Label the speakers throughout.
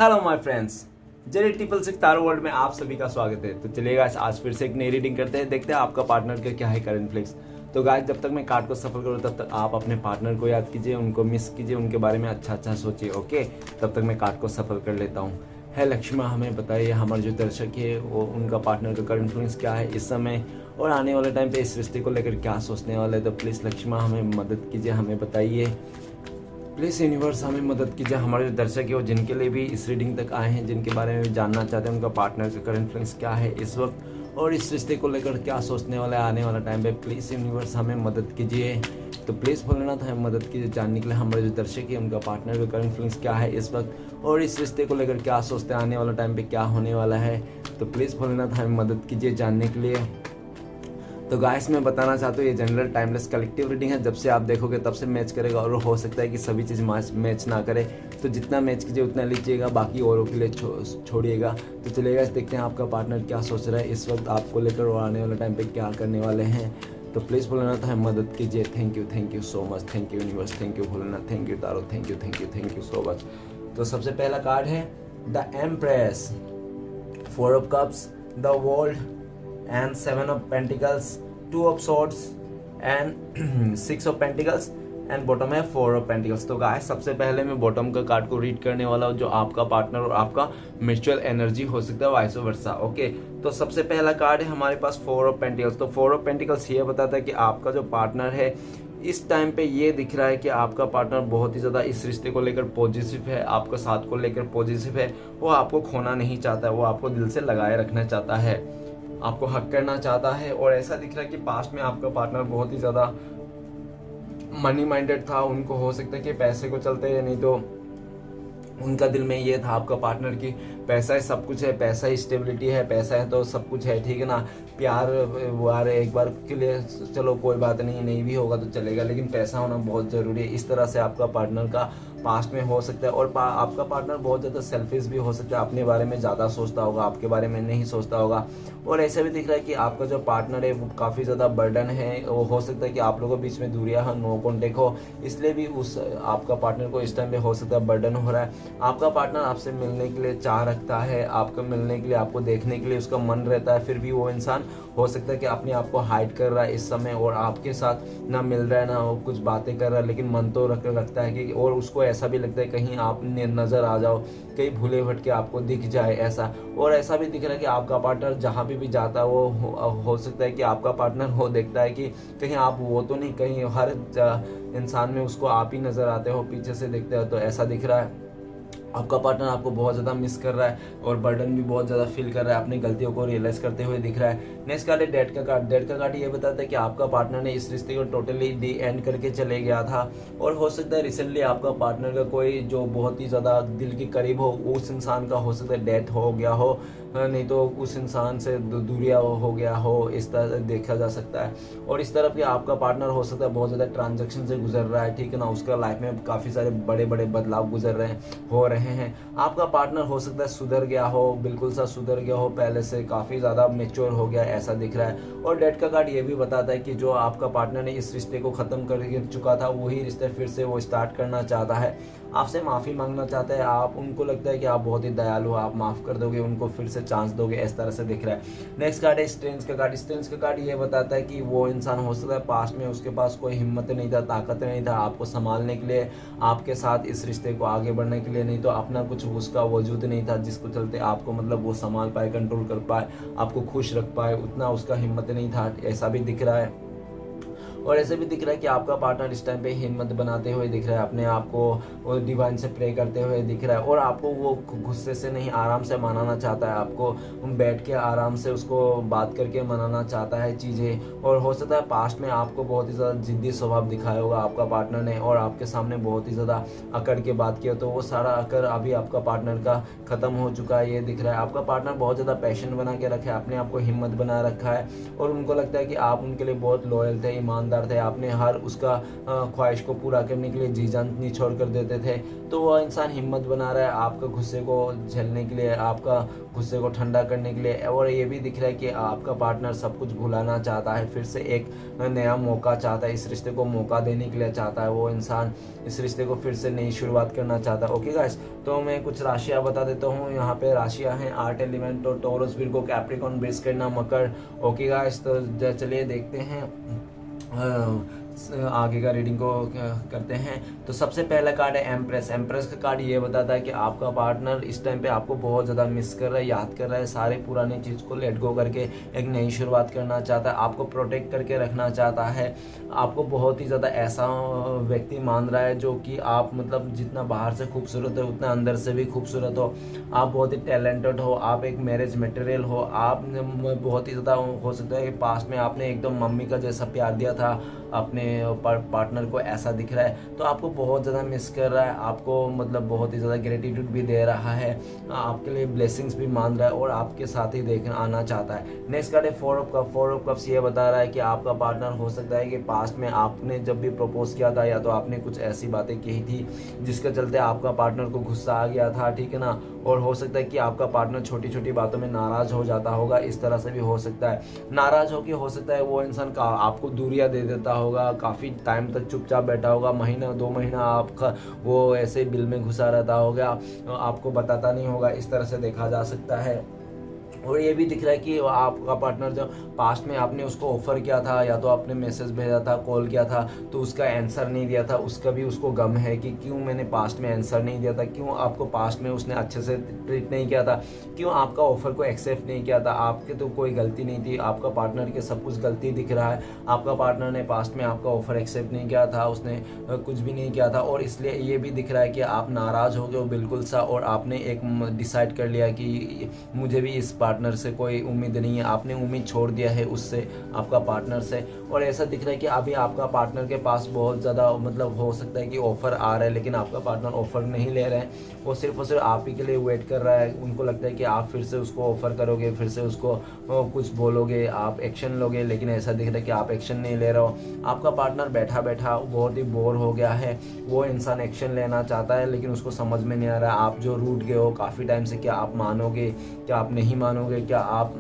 Speaker 1: Hello my friends, Jerry triple six taro world में आप सभी का स्वागत है। तो चलिएगा आज फिर से एक नई रीडिंग करते हैं, देखते हैं आपका पार्टनर का क्या है करंट फ्लिक्स। तो गाइस जब तक मैं कार्ड को सफल करूँ तब तक आप अपने पार्टनर को याद कीजिए, उनको मिस कीजिए, उनके बारे में अच्छा सोचिए। ओके, तब तक मैं कार्ड को सफल कर लेता हूँ। है लक्ष्मण, हमें बताइए हमारे जो दर्शक है वो उनका पार्टनर का करंट फ्लिक्स क्या है इस समय और आने वाले टाइम पे इस रिश्ते को लेकर क्या सोचने वाले हैं। तो प्लीज़ लक्ष्मण हमें मदद कीजिए, हमें बताइए प्लीज़ यूनिवर्स हमें मदद कीजिए। हमारे जो दर्शक है वो जिनके लिए भी इस रीडिंग तक आए हैं, जिनके बारे में भी जानना चाहते हैं उनका पार्टनर का करंट फीलिंग्स क्या है इस वक्त और इस रिश्ते को लेकर क्या सोचने वाला है आने वाला टाइम पे, प्लीज़ यूनिवर्स हमें मदद कीजिए। तो प्लीज़ भोलेनाथ हमें मदद कीजिए जानने के लिए हमारे जो दर्शक है उनका पार्टनर का करंट फीलिंग्स क्या है इस वक्त और इस रिश्ते को लेकर क्या सोचते हैं आने वाला टाइम पे क्या होने वाला है। तो प्लीज़ भोलेनाथ हमें मदद कीजिए जानने के लिए। तो गाइस मैं बताना चाहता हूँ ये जनरल टाइमलेस कलेक्टिव रीडिंग है, जब से आप देखोगे तब से मैच करेगा और हो सकता है कि सभी चीज़ मैच ना करे, तो जितना मैच कीजिए उतना लीजिएगा, बाकी औरों के लिए छोड़िएगा। तो चलिएगा देखते हैं आपका पार्टनर क्या सोच रहा है इस वक्त आपको लेकर और आने वाले टाइम पे क्या करने वाले हैं। तो प्लीज़ भोलेनाथ हमें मदद कीजिए। Thank you so much, thank you universe, thank you Bholenath, thank you taro, thank you so much. तो सबसे पहला कार्ड है the empress, 4 of cups, the world and 7 of Pentacles, 2 of Swords and 6 of Pentacles and bottom है 4 of pentacles. तो guys सबसे पहले मैं bottom का कार्ड को रीड करने वाला हूँ जो आपका पार्टनर और आपका म्यूचुअल एनर्जी हो सकता है वाइस वर्सा। ओके, तो सबसे पहला कार्ड है हमारे पास 4 ऑफ पेंटिकल्स। तो 4 ऑफ पेंटिकल्स ये बताता है कि आपका जो पार्टनर है इस टाइम पे ये दिख रहा है कि आपका पार्टनर बहुत ही ज़्यादा इस रिश्ते को लेकर पॉजिटिव है, आपका साथ को लेकर पॉजिटिव है, वो आपको खोना नहीं चाहता है, वो आपको दिल से लगाए रखना चाहता है, आपको हक करना चाहता है। और ऐसा दिख रहा है कि पास्ट में आपका पार्टनर बहुत ही ज़्यादा मनी माइंडेड था, उनको हो सकता है कि पैसे को चलते हैं, नहीं तो उनका दिल में ये था आपका पार्टनर की पैसा है सब कुछ है, पैसा ही स्टेबिलिटी है, पैसा है तो सब कुछ है, ठीक है ना। प्यार वार एक बार के लिए चलो कोई बात नहीं भी होगा तो चलेगा, लेकिन पैसा होना बहुत ज़रूरी है। इस तरह से आपका पार्टनर का पास्ट में हो सकता है। और आपका पार्टनर बहुत ज़्यादा सेल्फिश भी हो सकता है, अपने बारे में ज़्यादा सोचता होगा, आपके बारे में नहीं सोचता होगा। और ऐसा भी दिख रहा है कि आपका जो पार्टनर है वो काफ़ी ज़्यादा बर्डन है, वो हो सकता है कि आप लोगों के बीच में दूरियां हो, नो कॉन्टेक्ट हो, इसलिए भी उस आपका पार्टनर को इस टाइम पे हो सकता है बर्डन हो रहा है। आपका पार्टनर आपसे मिलने के लिए चाह रखता है, आपको मिलने के लिए, आपको देखने के लिए उसका मन रहता है, फिर भी वो इंसान हो सकता है कि अपने आप को हाइड कर रहा है इस समय और आपके साथ ना मिल रहा है ना वो कुछ बातें कर रहा है, लेकिन मन तो रखता है कि, और उसको ऐसा भी लगता है कहीं आप नज़र आ जाओ, कहीं भूले भटके आपको दिख जाए ऐसा। और ऐसा भी दिख रहा है कि आपका पार्टनर जहाँ भी जाता है वो हो सकता है कि आपका पार्टनर वो देखता है कि कहीं आप वो तो नहीं, कहीं हर इंसान में उसको आप ही नज़र आते हो, पीछे से देखते हो। तो ऐसा दिख रहा है आपका पार्टनर आपको बहुत ज़्यादा मिस कर रहा है और बर्डन भी बहुत ज़्यादा फील कर रहा है, अपनी गलतियों को रियलाइज करते हुए दिख रहा है। नेक्स्ट कार्ड है डेथ का कार्ड। डेथ का कार्ड ये बताता है कि आपका पार्टनर ने इस रिश्ते को टोटली डी एंड करके चले गया था और हो सकता है रिसेंटली आपका पार्टनर का कोई जो बहुत ही ज़्यादा दिल के करीब हो उस इंसान का हो सकता है डेथ हो गया हो, नहीं तो उस इंसान से दूरिया हो गया हो, इस तरह देखा जा सकता है। और इस तरफ कि आपका पार्टनर हो सकता है बहुत ज़्यादा ट्रांजैक्शन से गुजर रहा है, ठीक है ना, उसका लाइफ में काफ़ी सारे बड़े बदलाव गुजर रहे हैं। आपका पार्टनर हो सकता है सुधर गया हो, बिल्कुल सा सुधर गया हो, पहले से काफ़ी ज़्यादा मेच्योर हो गया ऐसा दिख रहा है। और डेथ का कार्ड ये भी बताता है कि जो आपका पार्टनर ने इस रिश्ते को ख़त्म कर चुका था वही रिश्ते फिर से वो स्टार्ट करना चाहता है, आपसे माफ़ी मांगना चाहता है। आप उनको लगता है कि आप बहुत ही दयालु, आप माफ़ कर दोगे, उनको फिर से चांस दोगे, इस तरह से दिख रहा है। नेक्स्ट कार्ड है स्ट्रेंज का कार्ड। स्ट्रेंज का कार्ड ये बताता है कि वो इंसान हो सकता है पास्ट में उसके पास कोई हिम्मत नहीं था, ताकत नहीं था आपको संभालने के लिए, आपके साथ इस रिश्ते को आगे बढ़ने के लिए, नहीं तो अपना कुछ उसका वजूद नहीं था जिसको चलते आपको मतलब वो संभाल पाए, कंट्रोल कर पाए, आपको खुश रख पाए, उतना उसका हिम्मत नहीं था, ऐसा भी दिख रहा है। और ऐसे भी दिख रहा है कि आपका पार्टनर इस टाइम पे हिम्मत बनाते हुए दिख रहा है, अपने आप को डिवाइन से प्रे करते हुए दिख रहा है और आपको वो गुस्से से नहीं आराम से मनाना चाहता है, आपको बैठ के आराम से उसको बात करके मनाना चाहता है चीज़ें। और हो सकता है पास्ट में आपको बहुत ही ज़्यादा जिद्दी स्वभाव दिखाया होगा आपका पार्टनर ने और आपके सामने बहुत ही ज़्यादा अकड़ के बात किया, तो वो सारा अकड़ अभी आपका पार्टनर का ख़त्म हो चुका है, ये दिख रहा है। आपका पार्टनर बहुत ज़्यादा पैशन बना के रखा है, अपने आप को हिम्मत बना रखा है और उनको लगता है कि आप उनके लिए बहुत लॉयल थे, ईमानदार ईमानदार थे, आपने हर उसका ख्वाहिश को पूरा करने के लिए जी जान निछोड़ कर देते थे। तो वो इंसान हिम्मत बना रहा है आपका गुस्से को झेलने के लिए, आपका गुस्से को ठंडा करने के लिए। और ये भी दिख रहा है कि आपका पार्टनर सब कुछ भुलाना चाहता है, फिर से एक नया मौका चाहता है, इस रिश्ते को मौका देने के लिए चाहता है। वो इंसान इस रिश्ते को फिर से नई शुरुआत करना चाहता है। ओके गाइस, तो मैं कुछ राशियाँ बता देता हूँ। यहाँ पे राशियाँ हैं आर्ट एलिमेंट, तो टॉरस, विर्गो, कैप्रिकॉर्न, वृश्चिक, मकर। ओके गाइस, तो चलिए देखते हैं आगे का रीडिंग को करते हैं। तो सबसे पहला कार्ड है एम्प्रेस। एम्प्रेस का कार्ड ये बताता है कि आपका पार्टनर इस टाइम पे आपको बहुत ज़्यादा मिस कर रहा है, याद कर रहा है, सारे पुराने चीज़ को लेट गो करके एक नई शुरुआत करना चाहता है, आपको प्रोटेक्ट करके रखना चाहता है, आपको बहुत ही ज़्यादा ऐसा व्यक्ति मान रहा है जो कि आप मतलब जितना बाहर से खूबसूरत है उतना अंदर से भी खूबसूरत हो, आप बहुत ही टैलेंटेड हो, आप एक मैरिज मटेरियल हो, आप बहुत ही ज़्यादा हो सकता है कि पास्ट में आपने एकदम मम्मी का जैसा प्यार दिया था अपने पार्टनर को, ऐसा दिख रहा है। तो आपको बहुत ज़्यादा मिस कर रहा है, आपको मतलब बहुत ही ज़्यादा ग्रेटिट्यूड भी दे रहा है, आपके लिए ब्लेसिंग्स भी मान रहा है और आपके साथ ही देखना आना चाहता है। नेक्स्ट कार्ड है four of cup. Four of cups ये बता रहा है कि आपका पार्टनर हो सकता है कि पास्ट में आपने जब भी प्रपोज किया था या तो आपने कुछ ऐसी बातें कही थी जिसके चलते आपका पार्टनर को गुस्सा आ गया था, ठीक है ना। और हो सकता है कि आपका पार्टनर छोटी छोटी बातों में नाराज़ हो जाता होगा, इस तरह से भी हो सकता है। नाराज़ हो के हो सकता है वो इंसान का आपको दूरियां दे देता होगा, काफ़ी टाइम तक चुपचाप बैठा होगा, महीना 2 महीना आपका वो ऐसे बिल में घुसा रहता होगा, आपको बताता नहीं होगा, इस तरह से देखा जा सकता है। और ये भी दिख रहा है कि आपका पार्टनर जो पास्ट में आपने उसको ऑफर किया था या तो आपने मैसेज भेजा था, कॉल किया था, तो उसका आंसर नहीं दिया था, उसका भी उसको गम है कि क्यों मैंने पास्ट में आंसर नहीं दिया था, क्यों आपको पास्ट में उसने अच्छे से ट्रीट नहीं किया था, क्यों आपका ऑफर को एक्सेप्ट नहीं किया था। आपके तो कोई गलती नहीं थी, आपका पार्टनर के सब कुछ गलती दिख रहा है। आपका पार्टनर ने पास्ट में आपका ऑफर एक्सेप्ट नहीं किया था, उसने कुछ भी नहीं किया था, और इसलिए ये भी दिख रहा है कि आप नाराज़ हो गए बिल्कुल सा, और आपने एक डिसाइड कर लिया कि मुझे भी इस पार्टनर से कोई उम्मीद नहीं है, आपने उम्मीद छोड़ दिया है उससे, आपका पार्टनर से। और ऐसा दिख रहा है कि अभी आपका पार्टनर के पास बहुत ज़्यादा मतलब हो सकता है कि ऑफ़र आ रहा है, लेकिन आपका पार्टनर ऑफ़र नहीं ले रहे हैं, वो सिर्फ और सिर्फ आप ही के लिए वेट कर रहा है। उनको लगता है कि आप फिर से उसको ऑफ़र करोगे, फिर से उसको कुछ बोलोगे, आप एक्शन लोगे, लेकिन ऐसा दिख रहा है कि आप एक्शन नहीं ले रहे हो। आपका पार्टनर बैठा बैठा बहुत ही बोर हो गया है, वो इंसान एक्शन लेना चाहता है लेकिन उसको समझ में नहीं आ रहा है। आप जो रूठ गए हो काफ़ी टाइम से, क्या आप मानोगे, क्या आप नहीं मानोगे, क्या आप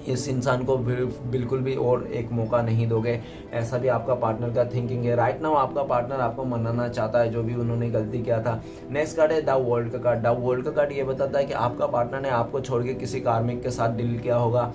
Speaker 1: इस इंसान को बिल्कुल भी और एक मौका नहीं दोगे, ऐसा भी आपका पार्टनर का थिंकिंग है। राइट नाउ आपका पार्टनर आपको मनाना चाहता है जो भी उन्होंने गलती किया था। नेक्स्ट कार्ड है द वर्ल्ड का कार्ड। द वर्ल्ड का कार्ड ये बताता है कि आपका पार्टनर ने आपको छोड़ के किसी कार्मिक के साथ डील किया होगा,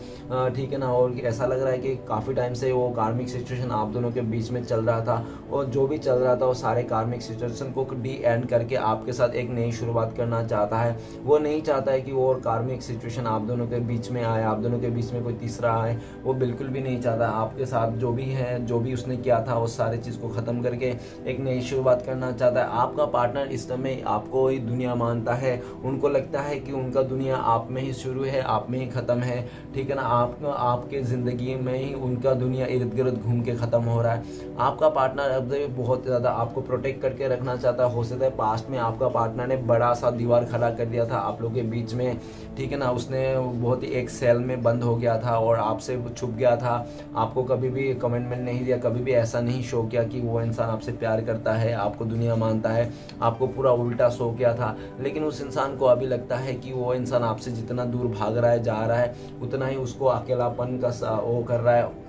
Speaker 1: ठीक है ना। और ऐसा लग रहा है कि काफ़ी टाइम से वो कार्मिक सिचुएशन आप दोनों के बीच में चल रहा था, और जो भी चल रहा था वो सारे कार्मिक सिचुएशन को डी एंड करके आपके साथ एक नई शुरुआत करना चाहता है। वो नहीं चाहता है कि वो और कार्मिक सिचुएशन आप दोनों के बीच में आए, आप दोनों के बीच में कोई तीसरा आए, वो बिल्कुल भी नहीं चाहता। आपके साथ जो भी है, जो भी उसने किया था, वो सारी चीज़ को ख़त्म करके एक नई शुरुआत करना चाहता है। आपका पार्टनर इस समय आपको ही दुनिया मानता है, उनको लगता है कि उनका दुनिया आप में ही शुरू है, आप में ही ख़त्म है, ठीक है ना। आपके ज़िंदगी में ही उनका दुनिया इर्द गिर्द घूम के ख़त्म हो रहा है। आपका पार्टनर अब बहुत ज़्यादा आपको प्रोटेक्ट करके रखना चाहता है। हो सकता है पास्ट में आपका पार्टनर ने बड़ा सा दीवार खड़ा कर दिया था आप लोगों के बीच में, ठीक है ना। उसने बहुत ही एक सेल में बंद हो गया था और आपसे छुप गया था, आपको कभी भी कमिटमेंट नहीं दिया, कभी भी ऐसा नहीं शो किया कि वो इंसान आपसे प्यार करता है, आपको दुनिया मानता है, आपको पूरा उल्टा शो किया था। लेकिन उस इंसान को अभी लगता है कि वो इंसान आपसे जितना दूर भाग रहा है, जा रहा है, उतना ही उसको अकेलापन का वो कर रहा है,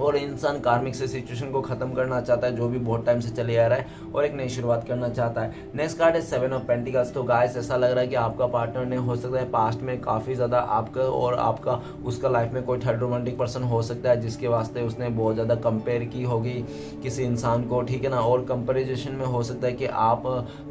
Speaker 1: और इंसान कार्मिक से सिचुएशन को खत्म करना चाहता है जो भी बहुत टाइम से चले आ रहा है, और एक नई शुरुआत करना चाहता है। नेक्स्ट कार्ड है 7 ऑफ पेंटिकल्स। तो गाइस ऐसा लग रहा है कि आपका पार्टनर ने हो सकता है पास्ट में काफ़ी ज़्यादा आपका और आपका उसका लाइफ में कोई थर्ड रोमांटिक पर्सन हो सकता है, जिसके वास्ते उसने बहुत ज़्यादा कंपेयर की होगी किसी इंसान को, ठीक है ना। और कंपेरिजन में हो सकता है कि आप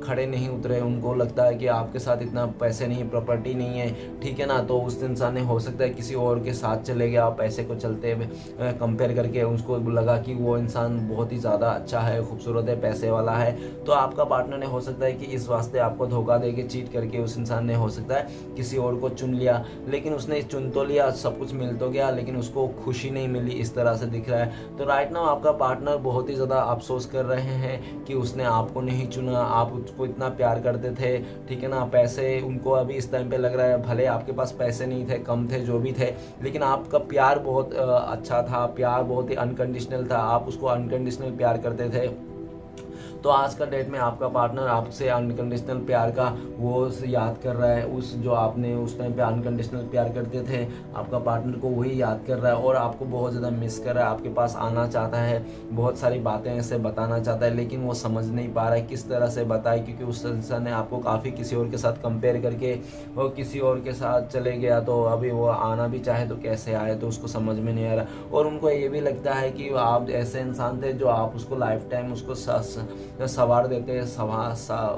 Speaker 1: खड़े नहीं उतरे, उनको लगता है कि आपके साथ इतना पैसे नहीं, प्रॉपर्टी नहीं है, ठीक है ना। तो उस इंसान ने हो सकता है किसी और के साथ चले गया पैसे को चलते हुए, कंपेयर करके उसको लगा कि वो इंसान बहुत ही ज़्यादा अच्छा है, खूबसूरत है, पैसे वाला है। तो आपका पार्टनर ने हो सकता है कि इस वास्ते आपको धोखा देके चीट करके उस इंसान ने हो सकता है किसी और को चुन लिया, लेकिन उसने चुन तो लिया, सब कुछ मिल तो गया, लेकिन उसको खुशी नहीं मिली, इस तरह से दिख रहा है। तो राइट नाउ आपका पार्टनर बहुत ही ज़्यादा अफसोस कर रहे हैं कि उसने आपको नहीं चुना, आप उसको इतना प्यार करते थे, ठीक है ना। पैसे उनको अभी इस टाइम पे लग रहा है भले आपके पास पैसे नहीं थे, कम थे, जो भी थे, लेकिन आपका प्यार बहुत अच्छा था, प्यार प्यार बहुत ही अनकंडीशनल था, आप उसको अनकंडीशनल प्यार करते थे, तो आज का डेट में आपका पार्टनर आपसे अनकंडीशनल प्यार का वो याद कर रहा है, उस जो आपने उस टाइम पे अनकंडीशनल प्यार करते थे आपका पार्टनर को वही याद कर रहा है और आपको बहुत ज़्यादा मिस कर रहा है, आपके पास आना चाहता है, बहुत सारी बातें ऐसे बताना चाहता है, लेकिन वो समझ नहीं पा रहा है किस तरह से बताए, क्योंकि उस इंसान ने आपको काफ़ी किसी और के साथ कंपेयर करके वो किसी और के साथ चले गया, तो अभी वो आना भी चाहे तो कैसे आए, तो उसको समझ में नहीं आ रहा। और उनको ये भी लगता है कि आप ऐसे इंसान थे जो आप उसको लाइफ टाइम उसको सवार देते,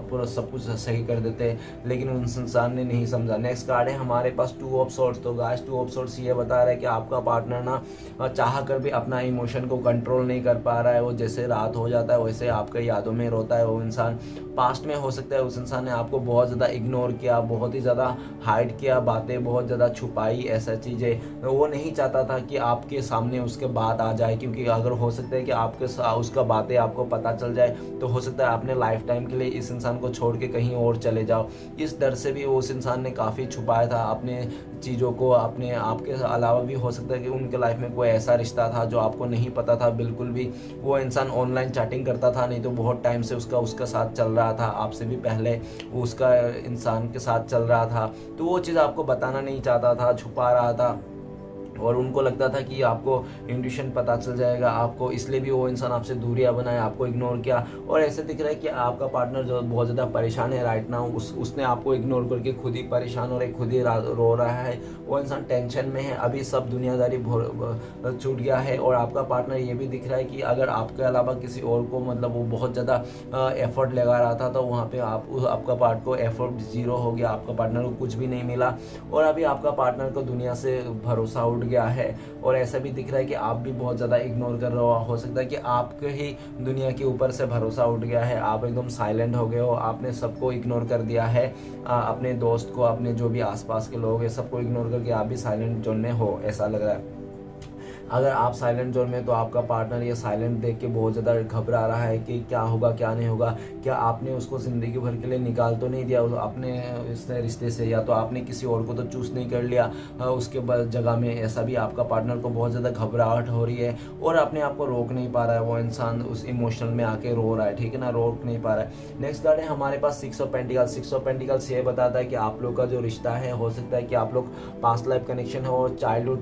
Speaker 1: पूरा सब कुछ सही कर देते, लेकिन उस इंसान ने नहीं समझा। नेक्स्ट कार्ड है हमारे पास 2 ऑफ सोर्ड्स। तो गाइस 2 ऑफ सोर्ड्स ये बता रहा है कि आपका पार्टनर ना चाह कर भी अपना इमोशन को कंट्रोल नहीं कर पा रहा है, वो जैसे रात हो जाता है वैसे आपके यादों में रोता है। वो इंसान पास्ट में हो सकता है उस इंसान ने आपको बहुत ज़्यादा इग्नोर किया, बहुत ही ज़्यादा हाइड किया, बातें बहुत ज़्यादा छुपाई, ऐसा चीज़ें वो नहीं चाहता था कि आपके सामने उसके बात आ जाए, क्योंकि अगर हो सकता है कि आपके उसका बातें आपको पता चल जाए तो हो सकता है आपने लाइफ टाइम के लिए इस इंसान को छोड़ के कहीं और चले जाओ। इस डर से भी उस इंसान ने काफ़ी छुपाया था अपने चीज़ों को, अपने आपके अलावा भी हो सकता है कि उनके लाइफ में कोई ऐसा रिश्ता था जो आपको नहीं पता था बिल्कुल भी। वो इंसान ऑनलाइन चैटिंग करता था, नहीं तो बहुत टाइम से उसका साथ चल रहा था, आपसे भी पहले उसका इंसान के साथ चल रहा था, तो वो चीज़ आपको बताना नहीं चाहता था, छुपा रहा था, और उनको लगता था कि आपको इंट्यूशन पता चल जाएगा आपको, इसलिए भी वो इंसान आपसे दूरियां बनाए, आपको इग्नोर किया। और ऐसे दिख रहा है कि आपका पार्टनर जो बहुत ज़्यादा परेशान है राइट नाउ, उसने आपको इग्नोर करके खुद ही परेशान और खुद ही रो रहा है, वो इंसान टेंशन में है, अभी सब दुनियादारी छूट गया है। और आपका पार्टनर ये भी दिख रहा है कि अगर आपके अलावा किसी और को मतलब वो बहुत ज़्यादा एफर्ट लगा रहा था, तो वहाँ पे आपका पार्ट को एफर्ट ज़ीरो हो गया, आपका पार्टनर को कुछ भी नहीं मिला, और अभी आपका पार्टनर को दुनिया से भरोसा उठ गया है। और ऐसा भी दिख रहा है कि आप भी बहुत ज़्यादा इग्नोर कर रहे हो सकता है कि आपके ही दुनिया के ऊपर से भरोसा उठ गया है, आप एकदम साइलेंट हो गए हो, आपने सबको इग्नोर कर दिया है, अपने दोस्त को, अपने जो भी आसपास के लोग हैं सबको इग्नोर करके आप भी साइलेंट जोन में हो, ऐसा लग रहा है। अगर आप साइलेंट जोन में, तो आपका पार्टनर ये साइलेंट देख के बहुत ज़्यादा घबरा रहा है कि क्या होगा क्या नहीं होगा, क्या आपने उसको ज़िंदगी भर के लिए निकाल तो नहीं दिया अपने इस रिश्ते से, या तो आपने किसी और को तो चूज़ नहीं कर लिया उसके जगह में, ऐसा भी आपका पार्टनर को बहुत ज़्यादा घबराहट हो रही है और अपने आप को रोक नहीं पा रहा है, वो इंसान उस इमोशनल में आके रो रहा है, ठीक है ना, रोक नहीं पा रहा है। नेक्स्ट कार्ड है हमारे पास 6 ऑफ पेंटिकल्स। 6 ऑफ पेंटिकल्स ये बताता है कि आप लोग का जो रिश्ता है, हो सकता है कि आप लोग पास्ट लाइफ कनेक्शन हो, चाइल्डहुड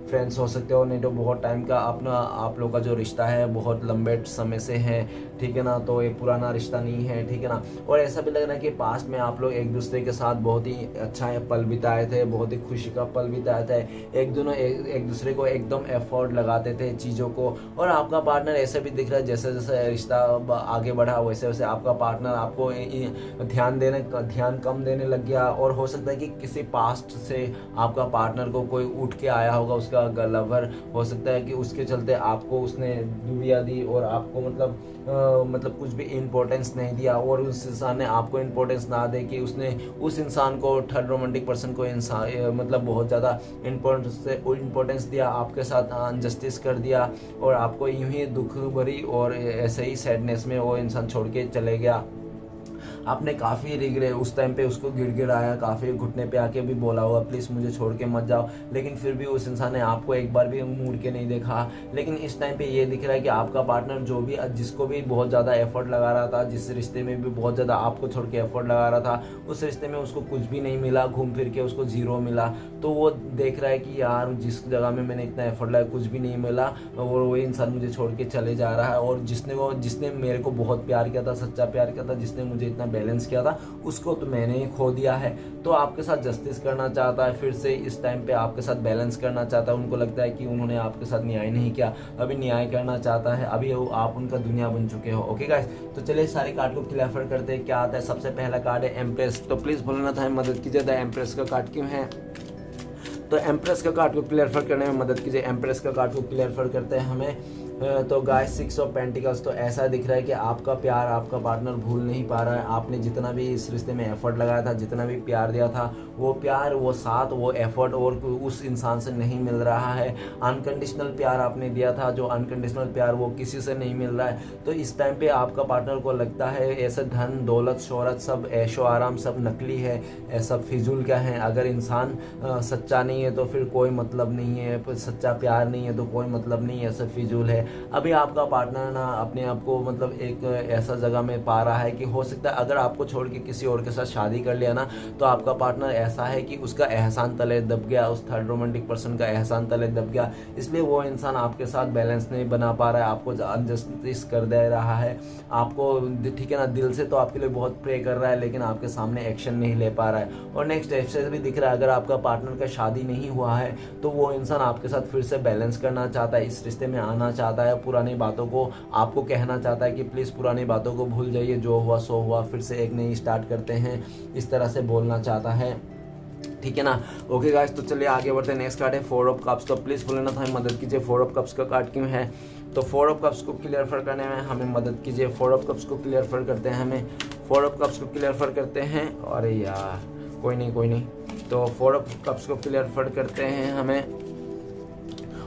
Speaker 1: फ्रेंड्स हो सकते हो, नहीं तो बहुत टाइम का अपना आप लोग का जो रिश्ता है बहुत लंबे समय से है, ठीक है ना, तो ये पुराना रिश्ता नहीं है, ठीक है ना। और ऐसा भी लग रहा है कि पास्ट में आप लोग एक दूसरे के साथ बहुत ही अच्छा पल बिताए थे, बहुत ही खुशी का पल बिताए थे, एक दूसरे को एकदम एफर्ट लगाते थे चीज़ों को। और आपका पार्टनर ऐसे भी दिख रहा है जैसे जैसे रिश्ता आगे बढ़ा वैसे वैसे आपका पार्टनर आपको ध्यान कम देने लग गया, और हो सकता है कि किसी पास्ट से आपका पार्टनर को कोई उठ के आया होगा, उसका लवर, हो सकता है कि उसके चलते आपको उसने दूरियां दी और आपको मतलब कुछ भी इम्पोर्टेंस नहीं दिया, और उस इंसान ने आपको इम्पोर्टेंस ना दे कि उसने उस इंसान को, थर्ड रोमांटिक पर्सन को मतलब बहुत ज़्यादा इम्पोर्टेंस दिया, आपके साथ अनजस्टिस कर दिया, और आपको यूं ही दुख भरी और ऐसे ही सैडनेस में वो इंसान छोड़ के चले गया। आपने काफ़ी रिग्रेट उस टाइम पे उसको गिड़गिड़ाया, काफ़ी घुटने पे आके भी बोला होगा प्लीज़ मुझे छोड़ के मत जाओ, लेकिन फिर भी उस इंसान ने आपको एक बार भी मुड़ के नहीं देखा। लेकिन इस टाइम पे ये दिख रहा है कि आपका पार्टनर जिसको भी बहुत ज़्यादा एफर्ट लगा रहा था, जिस रिश्ते में भी बहुत ज़्यादा आपको छोड़ के एफर्ट लगा रहा था, उस रिश्ते में उसको कुछ भी नहीं मिला, घूम फिर के उसको जीरो मिला। तो वो देख रहा है कि यार जिस जगह में मैंने इतना एफर्ट लगाया कुछ भी नहीं मिला, और वही इंसान मुझे छोड़ के चले जा रहा है, और जिसने मेरे को बहुत प्यार किया था, सच्चा प्यार किया था, जिसने मुझे इतना बैलेंस किया था, उसको तो मैंने ही खो दिया है। तो आपके साथ जस्टिस करना चाहता है, फिर से इस टाइम पे आपके साथ बैलेंस करना चाहता है। उनको लगता है कि उन्होंने आपके साथ न्याय नहीं किया, अभी न्याय करना चाहता है, अभी आप उनका दुनिया बन चुके हो। ओके गाइस, तो चलिए सारे कार्ड को क्लियर करते हैं क्या आता है। सबसे पहला कार्ड है एम्प्रेस। तो प्लीज बोलना था मदद कीजिए, द एम्प्रेस का कार्ड क्यों है, तो एम्प्रेस का कार्ड को क्लियर करने में मदद कीजिए। एम्प्रेस का कार्ड को क्लियर करते हैं हमें तो गाइस 6 ऑफ पेंटिकल्स, तो ऐसा दिख रहा है कि आपका प्यार आपका पार्टनर भूल नहीं पा रहा है। आपने जितना भी इस रिश्ते में एफर्ट लगाया था, जितना भी प्यार दिया था, वो प्यार, वो साथ, वो एफर्ट और उस इंसान से नहीं मिल रहा है। अनकंडीशनल प्यार आपने दिया था, जो अनकंडीशनल प्यार वो किसी से नहीं मिल रहा है। तो इस टाइम पे आपका पार्टनर को लगता है ऐसे धन दौलत शोहरत सब ऐशो आराम सब नकली है, सब फिजूल का है। अगर इंसान सच्चा नहीं है तो फिर कोई मतलब नहीं है, सच्चा प्यार नहीं है तो कोई मतलब नहीं है, सब फिजूल है। अभी आपका पार्टनर ना अपने आप को मतलब एक ऐसा जगह में पा रहा है कि हो सकता है अगर आपको छोड़ के किसी और के साथ शादी कर लिया ना, तो आपका पार्टनर ऐसा है कि उसका एहसान तले दब गया, उस थर्ड रोमांटिक पर्सन का एहसान तले दब गया, इसलिए वो इंसान आपके साथ बैलेंस नहीं बना पा रहा है, आपको अनजस्टिस कर दे रहा है, आपको ठीक है ना दिल से तो आपके लिए बहुत प्रे कर रहा है लेकिन आपके सामने एक्शन नहीं ले पा रहा है। और नेक्स्ट ऐसे भी दिख रहा है अगर आपका पार्टनर का शादी नहीं हुआ है तो वो इंसान आपके साथ फिर से बैलेंस करना चाहता है, इस रिश्ते में आना चाहता है, पुरानी बातों को आपको कहना चाहता है कि प्लीज़ पुरानी बातों को भूल जाइए, जो हुआ सो हुआ, फिर से एक नई स्टार्ट करते हैं, इस तरह से बोलना चाहता है। ठीक है ना। ओके गाइस, तो चलिए आगे बढ़ते हैं। नेक्स्ट कार्ड है 4 ऑफ कप्स। तो प्लीज़ बोलना था मदद कीजिए 4 ऑफ कप्स का कार्ड क्यों है। तो 4 ऑफ कप्स को क्लियर करने में हमें मदद कीजिए। 4 ऑफ कप्स को क्लियर करते हैं, हमें 4 ऑफ कप्स को क्लियर करते हैं। अरे यार कोई नहीं। तो 4 ऑफ कप्स को क्लियर करते हैं हमें।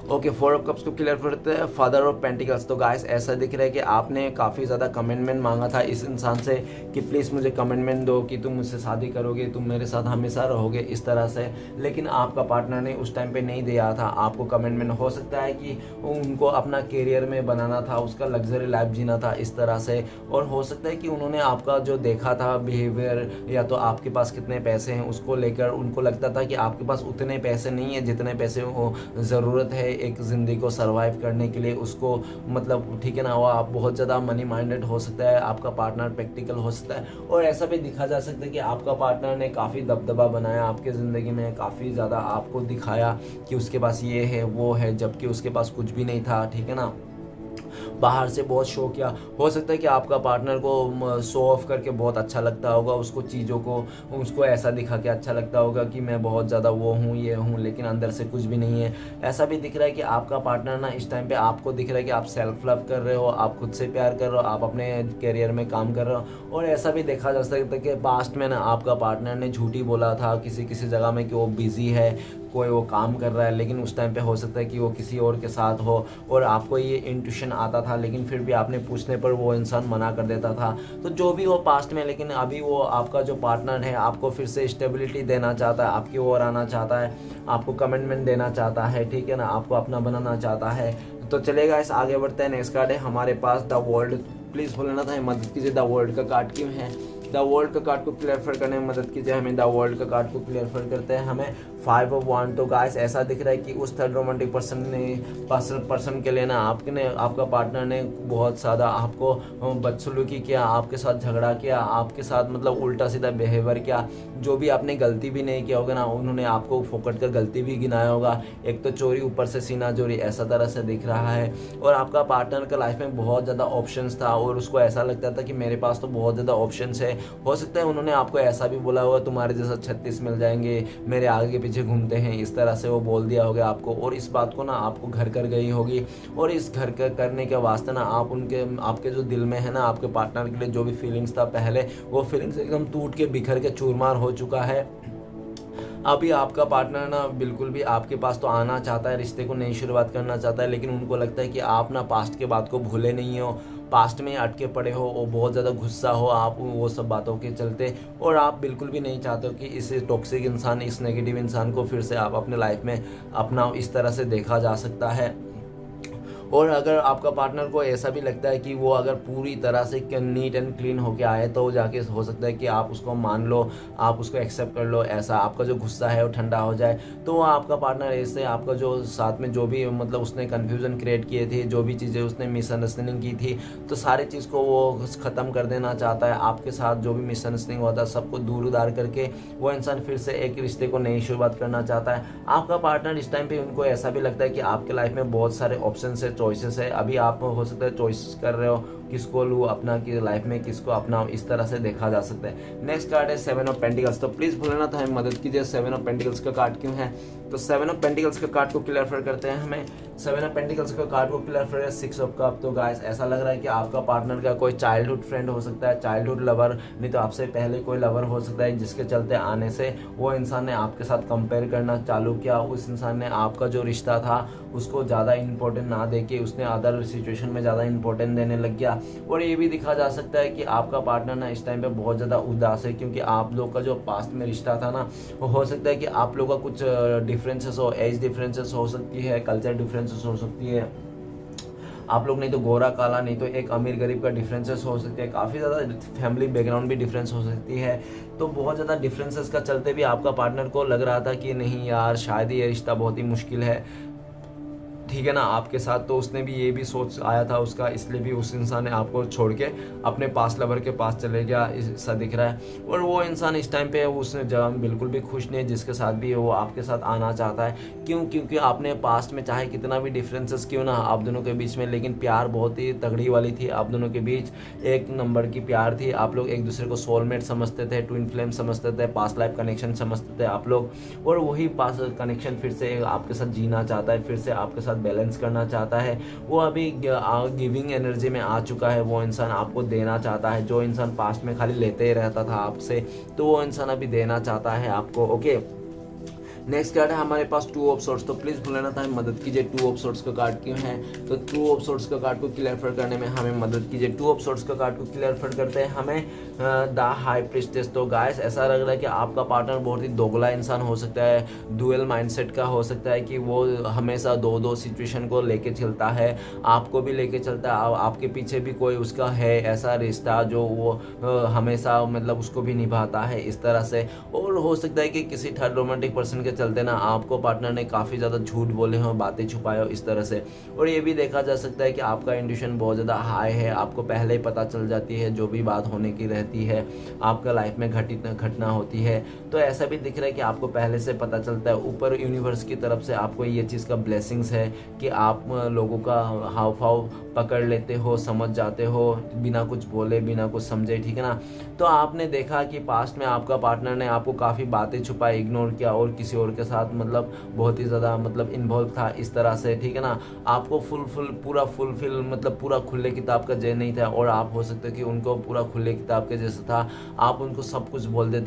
Speaker 1: ओके 4 ऑफ कप्स को क्लियर करते हैं फादर ऑफ पेंटिकल्स। तो गाइस ऐसा दिख रहा है कि आपने काफ़ी ज़्यादा कमिटमेंट मांगा था इस इंसान से कि प्लीज़ मुझे कमिटमेंट दो कि तुम मुझसे शादी करोगे, तुम मेरे साथ हमेशा रहोगे, इस तरह से। लेकिन आपका पार्टनर ने उस टाइम पे नहीं दिया था आपको कमिटमेंट। हो सकता है कि उनको अपना करियर में बनाना था, उसका लग्जरी लाइफ जीना था, इस तरह से। और हो सकता है कि उन्होंने आपका जो देखा था बिहेवियर या तो आपके पास कितने पैसे हैं उसको लेकर उनको लगता था कि आपके पास उतने पैसे नहीं है जितने पैसे वो ज़रूरत है एक ज़िंदगी को सरवाइव करने के लिए उसको, मतलब ठीक है ना। वो आप बहुत ज़्यादा मनी माइंडेड हो सकता है, आपका पार्टनर प्रैक्टिकल हो सकता है। और ऐसा भी दिखा जा सकता है कि आपका पार्टनर ने काफ़ी दबदबा बनाया आपके ज़िंदगी में, काफ़ी ज़्यादा आपको दिखाया कि उसके पास ये है वो है, जबकि उसके पास कुछ भी नहीं था। ठीक है ना। बाहर से बहुत शो किया। हो सकता है कि आपका पार्टनर को शो ऑफ करके बहुत अच्छा लगता होगा, उसको चीज़ों को उसको ऐसा दिखा के अच्छा लगता होगा कि मैं बहुत ज़्यादा वो हूँ ये हूँ, लेकिन अंदर से कुछ भी नहीं है। ऐसा भी दिख रहा है कि आपका पार्टनर ना इस टाइम पे आपको दिख रहा है कि आप सेल्फ लव कर रहे हो, आप खुद से प्यार कर रहे हो, आप अपने करियर में काम कर रहे हो। और ऐसा भी देखा जा सकता है कि पास्ट में ना आपका पार्टनर ने झूठी बोला था किसी जगह में कि वो बिजी है, कोई वो काम कर रहा है, लेकिन उस टाइम पे हो सकता है कि वो किसी और के साथ हो और आपको ये इंट्यूशन आता था, लेकिन फिर भी आपने पूछने पर वो इंसान मना कर देता था। तो जो भी हो पास्ट में, लेकिन अभी वो आपका जो पार्टनर है आपको फिर से स्टेबिलिटी देना चाहता है, आपकी ओर आना चाहता है, आपको कमिटमेंट देना चाहता है। ठीक है ना, आपको अपना बनाना चाहता है। तो चलेगा, इस आगे बढ़ते हैं। नेक्स्ट कार्ड है हमारे पास द वर्ल्ड। प्लीज़ बोलना था मदद कीजिए द वर्ल्ड का कार्ड क्यों है। द वर्ल्ड का कार्ड को क्लियर करने में मदद कीजिए हमें। द वर्ल्ड का कार्ड को क्लियर करते हैं हमें 5 ऑफ वांड। तो गाइस ऐसा दिख रहा है कि उस थर्ड रोमांटिक पर्सन के लिए ना आपका पार्टनर ने बहुत ज़्यादा आपको बदसलूकी किया, आपके साथ झगड़ा किया, आपके साथ मतलब उल्टा सीधा बिहेवियर किया। जो भी आपने गलती भी नहीं किया होगा ना, उन्होंने आपको फोकट कर गलती भी गिनाया होगा। एक तो चोरी ऊपर से सीना चोरी, ऐसा तरह से दिख रहा है। और आपका पार्टनर का लाइफ में बहुत ज़्यादा ऑप्शंस था और उसको ऐसा लगता था कि मेरे पास तो बहुत ज़्यादा ऑप्शंस है। हो सकता है उन्होंने आपको ऐसा भी बोला होगा तुम्हारे जैसा 36 मिल जाएंगे, मेरे आगे पीछे घूमते हैं, इस तरह से वो बोल दिया होगा आपको। और इस बात को ना आपको घर कर गई होगी और इस घर करने के वास्ते ना आपके जो दिल में है ना आपके पार्टनर के लिए जो भी फीलिंग्स था पहले, वो फीलिंग्स एकदम टूट के बिखर के चूरमार हो चुका है। अभी आपका पार्टनर ना बिल्कुल भी आपके पास तो आना चाहता है, रिश्ते को नई शुरुआत करना चाहता है, लेकिन उनको लगता है कि आप ना पास्ट के बात को भूले नहीं हो, पास्ट में अटके पड़े हो और बहुत ज़्यादा गुस्सा हो आप वो सब बातों के चलते। और आप बिल्कुल भी नहीं चाहते हो कि इस टॉक्सिक इंसान, इस नेगेटिव इंसान को फिर से आप अपने लाइफ में अपना इस तरह से देखा जा सकता है। और अगर आपका पार्टनर को ऐसा भी लगता है कि वो अगर पूरी तरह से नीट एंड क्लीन होके आए तो जाके हो सकता है कि आप उसको मान लो, आप उसको एक्सेप्ट कर लो, ऐसा आपका जो गुस्सा है वो ठंडा हो जाए। तो आपका पार्टनर ऐसे आपका जो साथ में जो भी मतलब उसने कन्फ्यूज़न क्रिएट किए थे, जो भी चीज़ें उसने मिसअंडरस्टैंडिंग की थी, तो सारी चीज़ को वो ख़त्म कर देना चाहता है। आपके साथ जो भी मिसअंडरस्टैंडिंग हुआ था सबको दूर उधार करके वो इंसान फिर से एक रिश्ते को नई शुरुआत करना चाहता है। आपका पार्टनर इस टाइम पे उनको ऐसा भी लगता है कि आपके लाइफ में बहुत सारे ऑप्शन है, चॉइसेस है। अभी आप हो सकता है चॉइस कर रहे हो किसको लूँ अपना की लाइफ में, किसको अपना, इस तरह से देखा जा सकता है। नेक्स्ट कार्ड है 7 ऑफ पेंटिकल्स। तो प्लीज़ भूलना तो हमें मदद कीजिए 7 ऑफ पेंटिकल्स का कार्ड क्यों है। तो 7 ऑफ पेंटिकल्स का कार्ड को क्लियर करते हैं हमें। 7 ऑफ पेंटिकल्स का कार्ड को क्लियर है 6 ऑफ कप। तो गाइस ऐसा लग रहा है कि आपका पार्टनर का कोई चाइल्डहुड फ्रेंड हो सकता है, चाइल्डहुड लवर, नहीं तो आपसे पहले कोई लवर हो सकता है, जिसके चलते आने से वो इंसान ने आपके साथ कंपेयर करना चालू किया। उस इंसान ने आपका जो रिश्ता था उसको ज़्यादा इंपॉर्टेंट ना देके उसने अदर सिचुएशन में ज़्यादा इंपॉर्टेंट देने लग गया। और ये भी दिखा जा सकता है कि आपका पार्टनर ना इस टाइम पे बहुत ज़्यादा उदास है, क्योंकि आप लोग का जो पास्ट में रिश्ता था ना, वो हो सकता है कि आप लोग का कुछ डिफरेंसेस हो, एज डिफरेंसेस हो सकती है, कल्चर डिफरेंसेस हो सकती है, आप लोग नहीं तो गोरा काला, नहीं तो एक अमीर गरीब का डिफरेंसेस हो सकते हैं, काफ़ी ज़्यादा फैमिली बैकग्राउंड भी डिफरेंस हो सकती है। तो बहुत ज़्यादा डिफरेंसेस का चलते भी आपका पार्टनर को लग रहा था कि नहीं यार शायद ये रिश्ता बहुत ही मुश्किल है, ठीक है ना, आपके साथ। तो उसने भी ये भी सोच आया था उसका, इसलिए भी उस इंसान ने आपको छोड़ के अपने पास लवर के पास चले गया, ऐसा दिख रहा है। और वो इंसान इस टाइम पे उस जगह में बिल्कुल भी खुश नहीं है जिसके साथ भी वो आपके साथ आना चाहता है। क्यों? क्योंकि आपने पास्ट में चाहे कितना भी डिफरेंसेस क्यों ना आप दोनों के बीच में, लेकिन प्यार बहुत ही तगड़ी वाली थी आप दोनों के बीच, एक नंबर की प्यार थी। आप लोग एक दूसरे को सोलमेट समझते थे, ट्विन फ्लेम समझते थे, पास्ट लाइफ कनेक्शन समझते थे आप लोग। और वही पास्ट कनेक्शन फिर से आपके साथ जीना चाहता है, फिर से आपके साथ बैलेंस करना चाहता है। वो अभी गिविंग एनर्जी में आ चुका है। वो इंसान आपको देना चाहता है। जो इंसान पास्ट में खाली लेते ही रहता था आपसे, तो वो इंसान अभी देना चाहता है आपको। ओके, नेक्स्ट कार्ड है हमारे पास 2 ऑफ सोर्ट्स। तो प्लीज़ भूलना था मदद कीजिए 2 ऑफ सोर्ट्स का कार्ड क्यों है। तो 2 ऑफ सोर्ट्स का कार्ड को क्लियर करने में हमें मदद कीजिए। 2 ऑफ सोर्ट्स का कार्ड को क्लियर करते हैं हमें द हाई प्रीस्टेस। तो गाइस ऐसा लग रहा है कि आपका पार्टनर बहुत ही दोगला इंसान हो सकता है, डुअल माइंडसेट का हो सकता है, कि वो हमेशा दो सिचुएशन को लेके चलता है, आपको भी लेके चलता है, आपके पीछे भी कोई उसका है ऐसा रिश्ता जो वो हमेशा मतलब उसको भी निभाता है इस तरह से। और हो सकता है कि किसी थर्ड रोमांटिक पर्सन के चलते ना आपको पार्टनर ने काफ़ी ज़्यादा झूठ बोले हो, बातें छुपाए हो इस तरह से। और ये भी देखा जा सकता है कि आपका इंट्यूशन बहुत ज़्यादा हाई है, आपको पहले ही पता चल जाती है जो भी बात होने की रहती है, आपका लाइफ में घटना होती है। तो ऐसा भी दिख रहा है कि आपको पहले से पता चलता है। ऊपर यूनिवर्स की तरफ से आपको ये चीज़ का ब्लेसिंग्स है कि आप लोगों का हाव भाव पकड़ लेते हो, समझ जाते हो बिना कुछ बोले, बिना कुछ समझे, ठीक है ना। तो आपने देखा कि पास्ट में आपका पार्टनर ने आपको काफ़ी बातें छुपाई, इग्नोर किया और किसी और के साथ मतलब बहुत ही ज़्यादा मतलब इन्वॉल्व था इस तरह से, ठीक है ना। आपको पूरा फुलफिल मतलब पूरा खुले किताब का जय नहीं था, और आप हो सकते कि उनको पूरा खुले किताब के जैसा था, आप उनको सब कुछ बोलते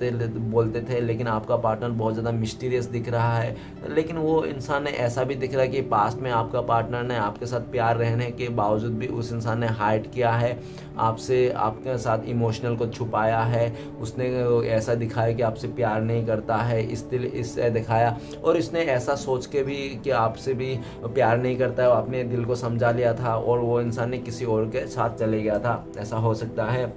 Speaker 1: थे, लेकिन आपका पार्टनर बहुत ज़्यादा मिस्टीरियस दिख रहा है। लेकिन वो इंसान ने ऐसा भी दिख रहा है कि पास्ट में आपका पार्टनर ने आपके साथ प्यार रहने के बावजूद भी उस इंसान ने हाइड किया है आपसे, आपके साथ इमोशनल को छुपाया है। उसने ऐसा दिखाया कि आपसे प्यार नहीं करता है, इससे दिखाया, और इसने ऐसा सोच के भी कि आपसे भी प्यार नहीं करता है, अपने दिल को समझा लिया था और वो इंसान ने किसी और के साथ चले गया था, ऐसा हो सकता है।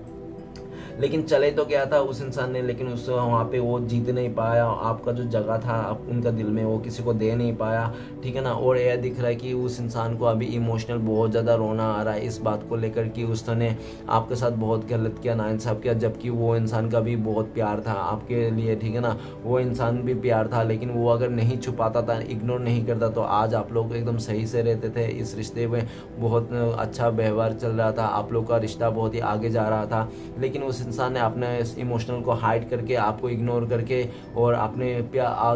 Speaker 1: लेकिन चले तो गया था उस इंसान ने, लेकिन उस वहाँ पे वो जीत नहीं पाया, आपका जो जगह था उनका दिल में वो किसी को दे नहीं पाया, ठीक है ना। और यह दिख रहा है कि उस इंसान को अभी इमोशनल बहुत ज़्यादा रोना आ रहा है इस बात को लेकर कि उसने आपके साथ बहुत गलत किया, नाइंसाफ़ किया, जबकि वो इंसान का भी बहुत प्यार था आपके लिए, ठीक है ना। वो इंसान भी प्यार था, लेकिन वो अगर नहीं छुपाता था, इग्नोर नहीं करता, तो आज आप लोग एकदम सही से रहते थे। इस रिश्ते में बहुत अच्छा व्यवहार चल रहा था, आप लोग का रिश्ता बहुत ही आगे जा रहा था। लेकिन उस इंसान ने अपने इमोशनल को हाइड करके, आपको इग्नोर करके, और अपने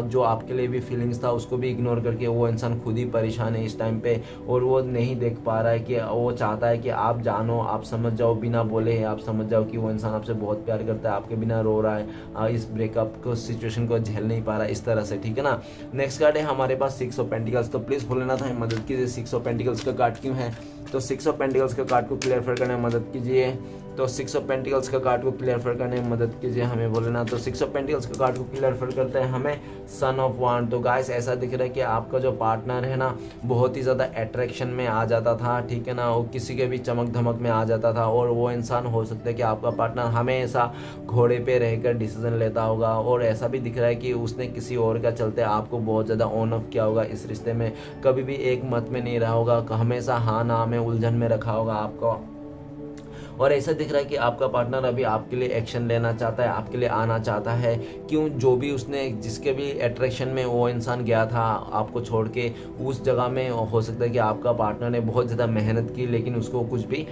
Speaker 1: जो आपके लिए भी फीलिंग्स था उसको भी इग्नोर करके, वो इंसान खुद ही परेशान है इस टाइम पे। और वो नहीं देख पा रहा है कि वो चाहता है कि आप जानो, आप समझ जाओ, बिना बोले आप समझ जाओ कि वो इंसान आपसे बहुत प्यार करता है, आपके बिना रो रहा है, इस ब्रेकअप को सिचुएशन को झेल नहीं पा रहा है इस तरह से, ठीक है ना। नेक्स्ट कार्ड है हमारे पास 6 ऑफ पेंटिकल्स। तो प्लीज़ भूलना था मदद कीजिए 6 ऑफ पेंटिकल्स का कार्ड क्यों है। तो 6 ऑफ पेंटिकल्स का कार्ड को क्लियर करने में मदद कीजिए। तो 6 ऑफ पेंटिकल्स का कार्ड को क्लियर करने में मदद कीजिए हमें बोलना। तो 6 ऑफ पेंटिकल्स का कार्ड को क्लियर करते हैं हमें सन ऑफ वांड। तो गाइस ऐसा दिख रहा है कि आपका जो पार्टनर है ना बहुत ही ज़्यादा अट्रैक्शन में आ जाता था, ठीक है ना, वो किसी के भी चमक धमक में आ जाता था। और वो इंसान हो सकता है कि आपका पार्टनर हमेशा घोड़े पे रहकर डिसीजन लेता होगा, और ऐसा भी दिख रहा है कि उसने किसी और का चलते आपको बहुत ज़्यादा ऑन ऑफ किया होगा इस रिश्ते में, कभी भी एक मत में नहीं रहा होगा, हमेशा हाँ ना में उलझन में रखा होगा आपको। और ऐसा दिख रहा है कि आपका पार्टनर अभी आपके लिए एक्शन लेना चाहता है, आपके लिए आना चाहता है। क्यों, जो भी उसने जिसके भी अट्रैक्शन में वो इंसान गया था आपको छोड़ के, उस जगह में हो सकता है कि आपका पार्टनर ने बहुत ज़्यादा मेहनत की लेकिन उसको कुछ भी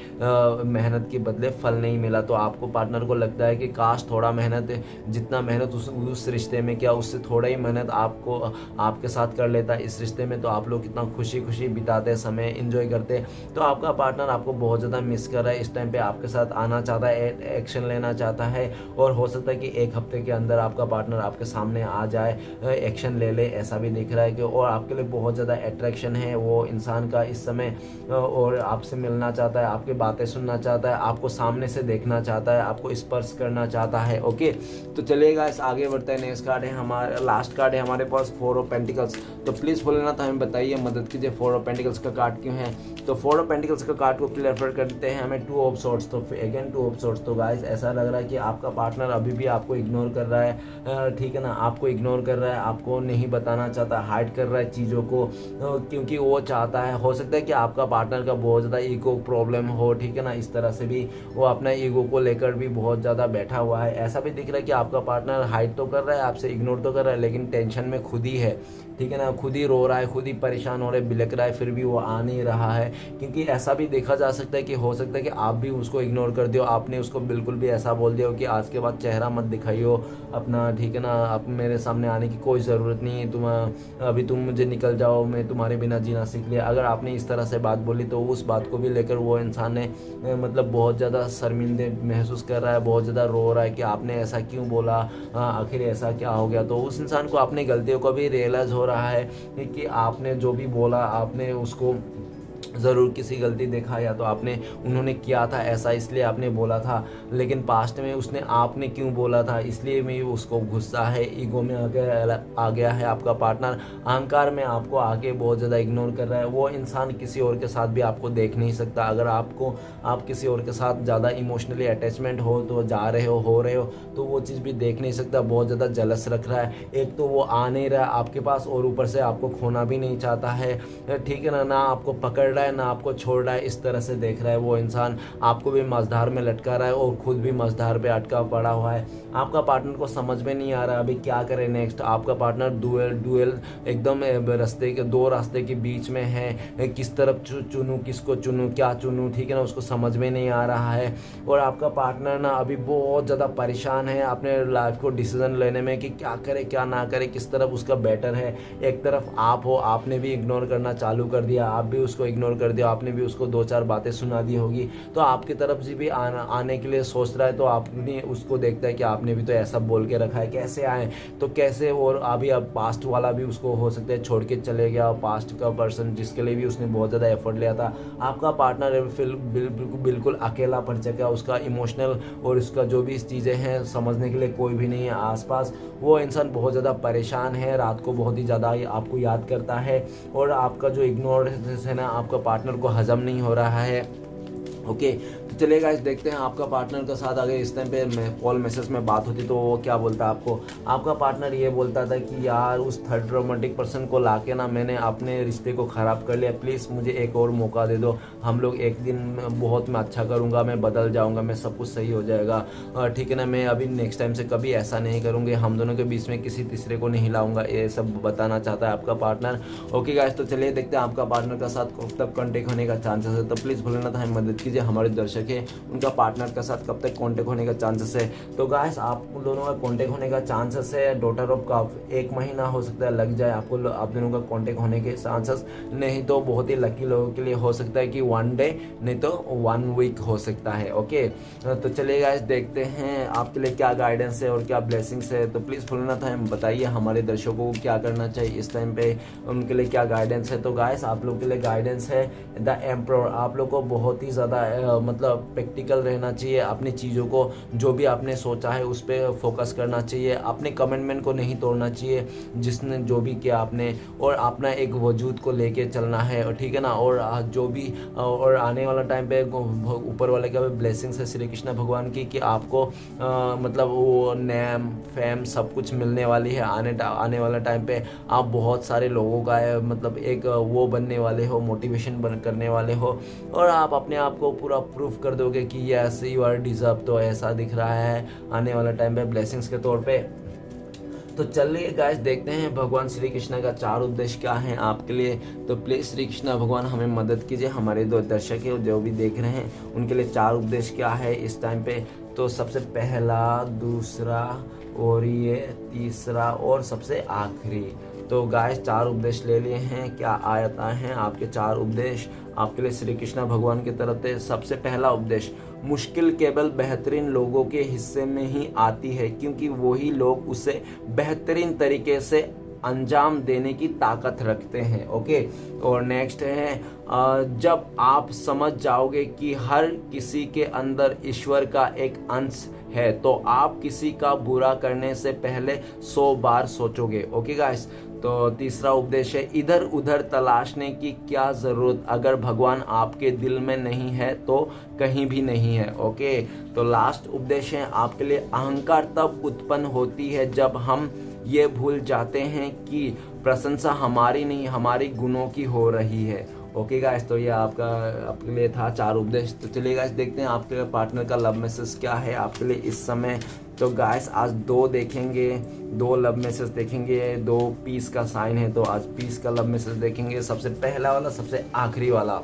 Speaker 1: मेहनत के बदले फल नहीं मिला। तो आपको पार्टनर को लगता है कि काश थोड़ा मेहनत, जितना मेहनत उस रिश्ते में किया उससे थोड़ा ही मेहनत आपको आपके साथ कर लेता इस रिश्ते में, तो आप लोग कितना खुशी खुशी बिताते, समय इंजॉय करते। तो आपका पार्टनर आपको बहुत ज़्यादा मिस कर रहा है, इस टाइम पे आपके साथ आना चाहता है, एक्शन लेना चाहता है। और हो सकता है कि एक हफ्ते के अंदर आपका पार्टनर आपके सामने आ जाए, एक्शन ले ले, ऐसा भी दिख रहा है कि और आपके लिए बहुत ज़्यादा अट्रैक्शन है वो इंसान का इस समय, और आपसे मिलना चाहता है, आपकी बातें सुनना चाहता है, आपको सामने से देखना चाहता है, आपको स्पर्श करना चाहता है। ओके, तो चलिए गाइस आगे बढ़ते हैं। नेक्स्ट कार्ड है हमारा, लास्ट कार्ड है हमारे पास, 4 ऑफ पेंटिकल्स। तो प्लीज़ बोलना तो हमें बताइए, मदद कीजिए, 4 ऑफ पेंटिकल्स का कार्ड क्यों है। तो 4 ऑफ पेंटिकल्स का कार्ड को क्लियर करते हैं हमें 2 ऑफ सॉर्ड्स। तो अगेन 2 ऑफ सॉर्ड्स। तो गाइस ऐसा लग रहा है कि आपका पार्टनर अभी भी आपको इग्नोर कर रहा है, ठीक है ना, आपको इग्नोर कर रहा है, आपको नहीं बताना चाहता, हाइड कर रहा है चीज़ों को, क्योंकि वो चाहता है, हो सकता है कि आपका पार्टनर का बहुत ज़्यादा ईगो प्रॉब्लम हो, ठीक है ना, इस तरह से भी वो अपना ईगो को लेकर भी बहुत ज़्यादा बैठा हुआ है। ऐसा भी दिख रहा है कि आपका पार्टनर हाइड तो कर रहा है, आपसे इग्नोर तो कर रहा है, लेकिन टेंशन में खुद ही है, ठीक है ना, खुद ही रो रहा है, खुद ही परेशान हो रहा है, बिलक रहा है, फिर भी वो आ नहीं रहा है। क्योंकि ऐसा भी देखा जा सकता है कि हो सकता है कि आप भी उसको इग्नोर कर दियो, आपने उसको बिल्कुल भी ऐसा बोल दिया हो कि आज के बाद चेहरा मत दिखाइयो अपना, ठीक है ना, आप मेरे सामने आने की कोई ज़रूरत नहीं है, अभी तुम मुझे निकल जाओ, मैं तुम्हारे बिना जीना सीख लिया। अगर आपने इस तरह से बात बोली तो उस बात को भी लेकर वो इंसान ने मतलब बहुत ज़्यादा शर्मिंदे महसूस कर रहा है, बहुत ज़्यादा रो रहा है कि आपने ऐसा क्यों बोला, आखिर ऐसा क्या हो गया। तो उस इंसान को अपनी गलतियों का भी रियलाइज़ हो रहा है कि आपने जो भी बोला, आपने उसको ज़रूर किसी गलती देखा, या तो उन्होंने किया था ऐसा इसलिए आपने बोला था, लेकिन पास्ट में उसने आपने क्यों बोला था, इसलिए में उसको गुस्सा है, ईगो में आ गया है आपका पार्टनर, अहंकार में आपको आके बहुत ज़्यादा इग्नोर कर रहा है। वो इंसान किसी और के साथ भी आपको देख नहीं सकता। अगर आप किसी और के साथ ज़्यादा इमोशनली अटैचमेंट हो तो जा रहे हो रहे हो तो वो चीज़ भी देख नहीं सकता, बहुत ज़्यादा जलस रख रहा है। एक तो वो आ नहीं रहा आपके पास और ऊपर से आपको खोना भी नहीं चाहता है, ठीक है ना आपको पकड़ रहा है ना आपको छोड़ रहा है, इस तरह से देख रहा है वो इंसान। आपको भी मझधार में लटका रहा है और खुद भी मझधार पे अटका पड़ा हुआ है। आपका पार्टनर को समझ में नहीं आ रहा अभी क्या करे नेक्स्ट। आपका पार्टनर डुएल एकदम दो रास्ते के बीच में है, किस तरफ चुनूं, किसको चुनूं, क्या चुनूं, ठीक है ना, उसको समझ में नहीं आ रहा है। और आपका पार्टनर ना अभी बहुत ज़्यादा परेशान है अपने लाइफ को डिसीजन लेने में कि क्या करे क्या ना करे, किस तरफ उसका बेटर है। एक तरफ आप हो, आपने भी इग्नोर करना चालू कर दिया, आप भी उसको इग्नोर कर दिया, आपने भी उसको 2-4 बातें सुना दी होगी, तो आपकी तरफ से भी आने के लिए सोच रहा है। तो आपने उसको देखता है कि आपने भी तो ऐसा बोल के रखा है, कैसे आए तो कैसे। और अभी अब पास्ट वाला भी उसको हो सकता है छोड़ के चले गया, पास्ट का पर्सन जिसके लिए भी उसने बहुत ज़्यादा एफर्ट लिया था। आपका पार्टनर बिल्कुल अकेला पड़ चुका, उसका इमोशनल और उसका जो भी चीज़ें हैं समझने के लिए कोई भी नहीं है आसपास। वो इंसान बहुत ज़्यादा परेशान है, रात को बहुत ही ज़्यादा आपको याद करता है, और आपका जो इग्नोरेंस है ना आपका पार्टनर को हजम नहीं हो रहा है। ओके, तो चलिए गाइस देखते हैं आपका पार्टनर के साथ अगर इस टाइम पे कॉल मैसेज में बात होती तो वो क्या बोलता है आपको। आपका पार्टनर ये बोलता था कि यार उस थर्ड रोमांटिक पर्सन को लाके ना मैंने अपने रिश्ते को ख़राब कर लिया, प्लीज़ मुझे एक और मौका दे दो, हम लोग एक दिन बहुत मैं अच्छा करूँगा, मैं बदल जाऊँगा, मैं सब कुछ सही हो जाएगा, ठीक है ना, मैं अभी नेक्स्ट टाइम से कभी ऐसा नहीं करूँगी, हम दोनों के बीच में किसी तीसरे को नहीं लाऊंगा, ये सब बताना चाहता है आपका पार्टनर। ओके गाइस, तो चलिए देखते हैं आपका पार्टनर के साथ कब तक कॉन्टेक्ट होने का चांसेस है। तो प्लीज़ भूलना था हमें मदद कीजिए, हमारे दर्शक हैं उनका पार्टनर के साथ कब तक कांटेक्ट होने का चांसेस है। तो गाइस आप दोनों का कांटेक्ट होने का चांसेस है डॉटर ऑफ कप 1 महीना हो सकता है लग जाए आपको, आप दोनों का कांटेक्ट होने के चांसेस, नहीं तो बहुत ही लकी लोगों के लिए हो सकता है कि 1 डे नहीं तो 1 वीक हो सकता है। ओके, तो चलिए गाइस देखते हैं आपके लिए क्या गाइडेंस है और क्या ब्लेसिंग्स है। तो प्लीज़ भूलना था हम बताइए हमारे दर्शकों को क्या करना चाहिए इस टाइम पे, उनके लिए क्या गाइडेंस है। तो गाइस आप लोग के लिए गाइडेंस है द एम्परर। आप लोग को बहुत ही ज़्यादा मतलब प्रैक्टिकल रहना चाहिए, अपनी चीज़ों को जो भी आपने सोचा है उस पर फोकस करना चाहिए, अपने कमिटमेंट को नहीं तोड़ना चाहिए जिसने जो भी किया आपने, और अपना एक वजूद को लेके चलना है, और ठीक है ना। और जो भी और आने वाला टाइम पे ऊपर वाले का भी ब्लेसिंग्स है श्री कृष्ण भगवान की कि आपको मतलब वो नेम फेम सब कुछ मिलने वाली है। आने वाला टाइम पे आप बहुत सारे लोगों का मतलब एक वो बनने वाले हो, मोटिवेशन करने वाले हो, और आप अपने आप को पूरा प्रूफ कर दोगे कि यस यू आर डिजर्व, तो ऐसा दिख रहा है आने वाला टाइम पे ब्लेसिंग्स के तौर पे। तो चलिए गाइस देखते हैं भगवान श्री कृष्ण का 4 उपदेश क्या है आपके लिए। तो प्लीज श्री कृष्ण भगवान हमें मदद कीजिए, हमारे 2 दर्शक है जो भी देख रहे हैं उनके लिए 4 उपदेश क्या है इस टाइम पे। तो सबसे पहला, दूसरा और ये तीसरा और सबसे आखिरी। तो गाइस 4 उपदेश ले लिए हैं, क्या आता है आपके 4 उपदेश आपके लिए श्री कृष्ण भगवान की तरफ से। सबसे पहला उपदेश, मुश्किल केवल बेहतरीन लोगों के हिस्से में ही आती है क्योंकि वही लोग उसे बेहतरीन तरीके से अंजाम देने की ताकत रखते हैं। ओके, और नेक्स्ट है जब आप समझ जाओगे कि हर किसी के अंदर ईश्वर का एक अंश है तो आप किसी का बुरा करने से पहले 100 बार सोचोगे। ओके गाइस, तो तीसरा उपदेश है इधर उधर तलाशने की क्या जरूरत, अगर भगवान आपके दिल में नहीं है तो कहीं भी नहीं है। ओके, तो लास्ट उपदेश है आपके लिए, अहंकार तब उत्पन्न होती है जब हम ये भूल जाते हैं कि प्रशंसा हमारी नहीं हमारी गुणों की हो रही है। ओके गाइस, तो ये आपके लिए था 4 उपदेश। तो चलिए गाइस देखते हैं आपके पार्टनर का लव मैसेज क्या है आपके लिए इस समय। तो गाइस आज 2 देखेंगे, 2 लव मैसेज देखेंगे, 2 पीस का साइन है तो आज पीस का लव मैसेज देखेंगे, सबसे पहला वाला सबसे आखिरी वाला।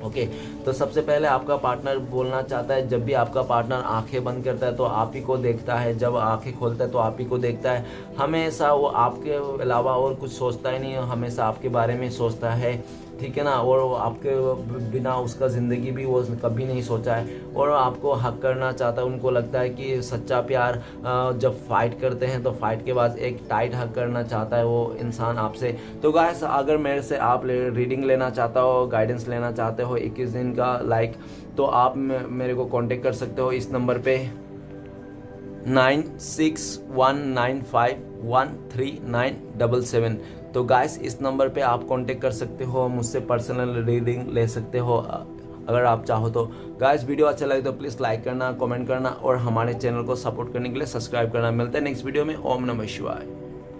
Speaker 1: ओके, तो सबसे पहले आपका पार्टनर बोलना चाहता है, जब भी आपका पार्टनर आंखें बंद करता है तो आप ही को देखता है, जब आंखें खोलता है तो आप ही को देखता है, हमेशा वो आपके अलावा और कुछ सोचता ही नहीं, हमेशा आपके बारे में सोचता है, ठीक है ना। और आपके बिना उसका ज़िंदगी भी वो कभी नहीं सोचा है और आपको हक करना चाहता है। उनको लगता है कि सच्चा प्यार जब फाइट करते हैं तो फाइट के बाद एक टाइट हक करना चाहता है वो इंसान आपसे। तो गाइस अगर मेरे से आप रीडिंग लेना चाहता हो, गाइडेंस लेना चाहते हो 21 दिन का तो आप मेरे को कांटेक्ट कर सकते हो इस नंबर पे 9619513977। तो गाइस इस नंबर पे आप कांटेक्ट कर सकते हो, मुझसे पर्सनल रीडिंग ले सकते हो अगर आप चाहो तो। गाइस वीडियो अच्छा लगे तो प्लीज़ लाइक करना, कमेंट करना और हमारे चैनल को सपोर्ट करने के लिए सब्सक्राइब करना। मिलते हैं नेक्स्ट वीडियो में। ओम नमः शिवाय।